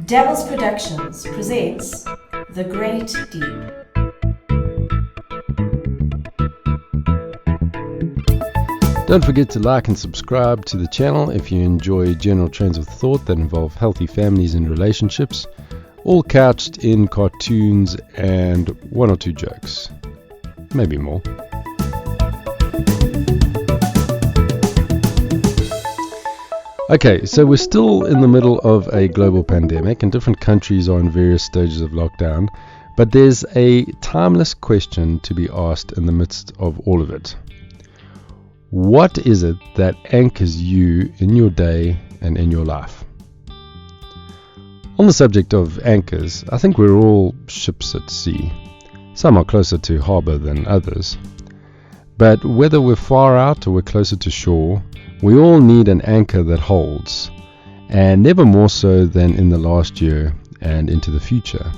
Devils Productions presents The Great Deep. Don't forget to like and subscribe to the channel if you enjoy general trains of thought that involve healthy families and relationships, all couched in cartoons and one or two jokes. Maybe more. Okay, so we're still in the middle of a global pandemic and different countries are in various stages of lockdown, but there's a timeless question to be asked in the midst of all of it. What is it that anchors you in your day and in your life? On the subject of anchors, I think we're all ships at sea. Some are closer to harbour than others. But whether we're far out or we're closer to shore, we all need an anchor that holds, and never more so than in the last year and into the future.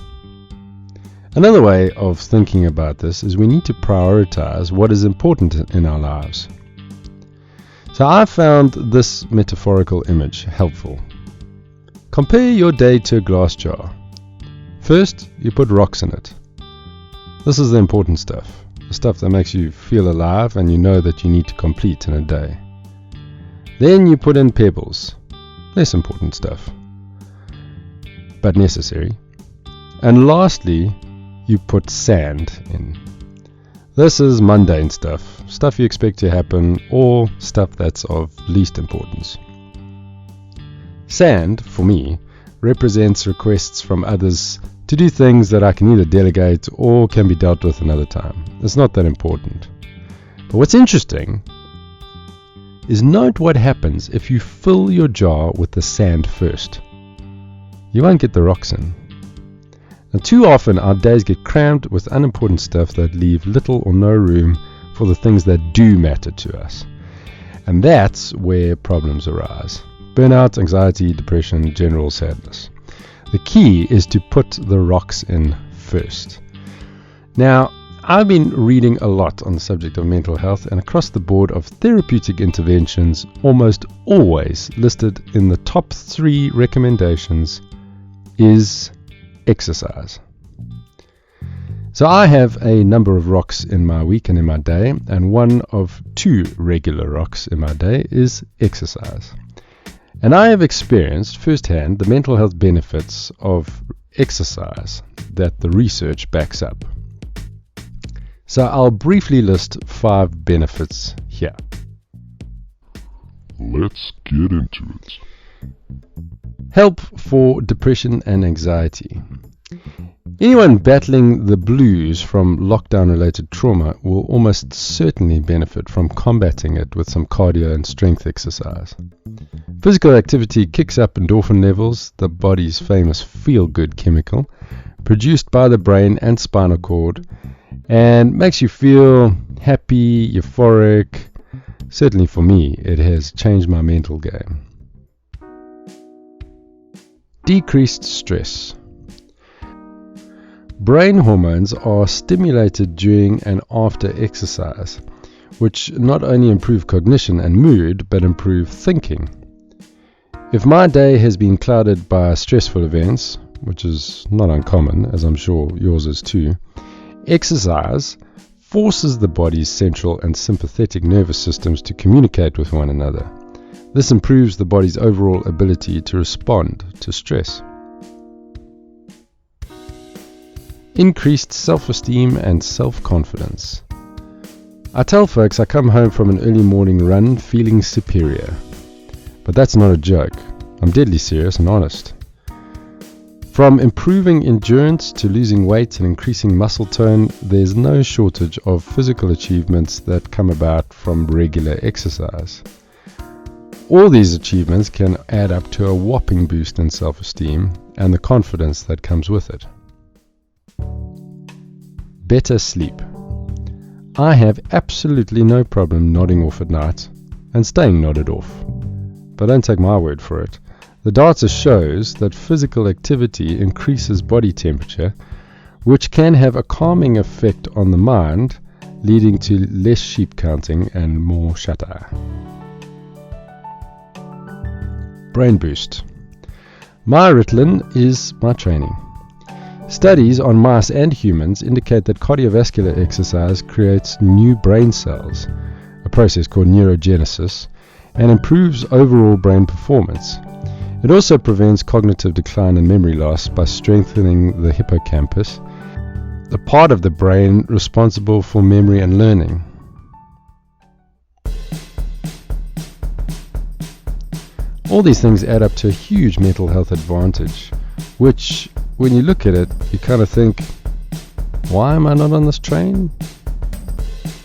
Another way of thinking about this is we need to prioritize what is important in our lives. So I found this metaphorical image helpful. Compare your day to a glass jar. First, you put rocks in it. This is the important stuff, the stuff that makes you feel alive and you know that you need to complete in a day. Then you put in pebbles, less important stuff, but necessary. And lastly, you put sand in. This is mundane stuff you expect to happen, or stuff that's of least importance. Sand, for me, represents requests from others to do things that I can either delegate or can be dealt with another time. It's not that important. But what's interesting is note what happens if you fill your jar with the sand first. You won't get the rocks in. Now, too often our days get crammed with unimportant stuff that leave little or no room for the things that do matter to us. And that's where problems arise. Burnout, anxiety, depression, general sadness. The key is to put the rocks in first. Now, I've been reading a lot on the subject of mental health, and across the board of therapeutic interventions, almost always listed in the top 3 recommendations is exercise. So I have a number of rocks in my week and in my day, and one of 2 regular rocks in my day is exercise. And I have experienced firsthand the mental health benefits of exercise that the research backs up. So I'll briefly list 5 benefits here. Let's get into it. Help for depression and anxiety. Anyone battling the blues from lockdown-related trauma will almost certainly benefit from combating it with some cardio and strength exercise. Physical activity kicks up endorphin levels, the body's famous feel-good chemical, produced by the brain and spinal cord, and makes you feel happy, euphoric. Certainly for me, it has changed my mental game. Decreased stress. Brain hormones are stimulated during and after exercise, which not only improve cognition and mood, but improve thinking. If my day has been clouded by stressful events, which is not uncommon, as I'm sure yours is too, exercise forces the body's central and sympathetic nervous systems to communicate with one another. This improves the body's overall ability to respond to stress. Increased self-esteem and self-confidence. I tell folks I come home from an early morning run feeling superior. But that's not a joke. I'm deadly serious and honest. From improving endurance to losing weight and increasing muscle tone, there's no shortage of physical achievements that come about from regular exercise. All these achievements can add up to a whopping boost in self-esteem and the confidence that comes with it. Better sleep. I have absolutely no problem nodding off at night and staying nodded off. But don't take my word for it. The data shows that physical activity increases body temperature, which can have a calming effect on the mind, leading to less sheep counting and more shut-eye. Brain boost. My Ritalin is my training. Studies on mice and humans indicate that cardiovascular exercise creates new brain cells, a process called neurogenesis, and improves overall brain performance. It also prevents cognitive decline and memory loss by strengthening the hippocampus, the part of the brain responsible for memory and learning. All these things add up to a huge mental health advantage, which, when you look at it, you kind of think, why am I not on this train?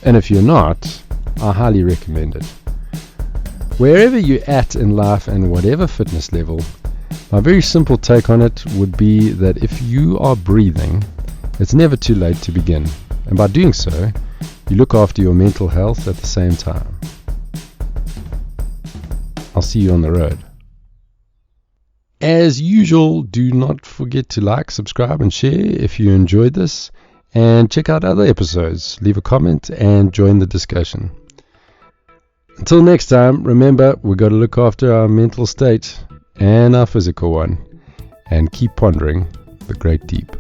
And if you're not, I highly recommend it. Wherever you're at in life and whatever fitness level, my very simple take on it would be that if you are breathing, it's never too late to begin. And by doing so, you look after your mental health at the same time. I'll see you on the road. As usual, do not forget to like, subscribe, and share if you enjoyed this. And check out other episodes. Leave a comment and join the discussion. Until next time, remember, we've got to look after our mental state and our physical one, and keep pondering the great deep.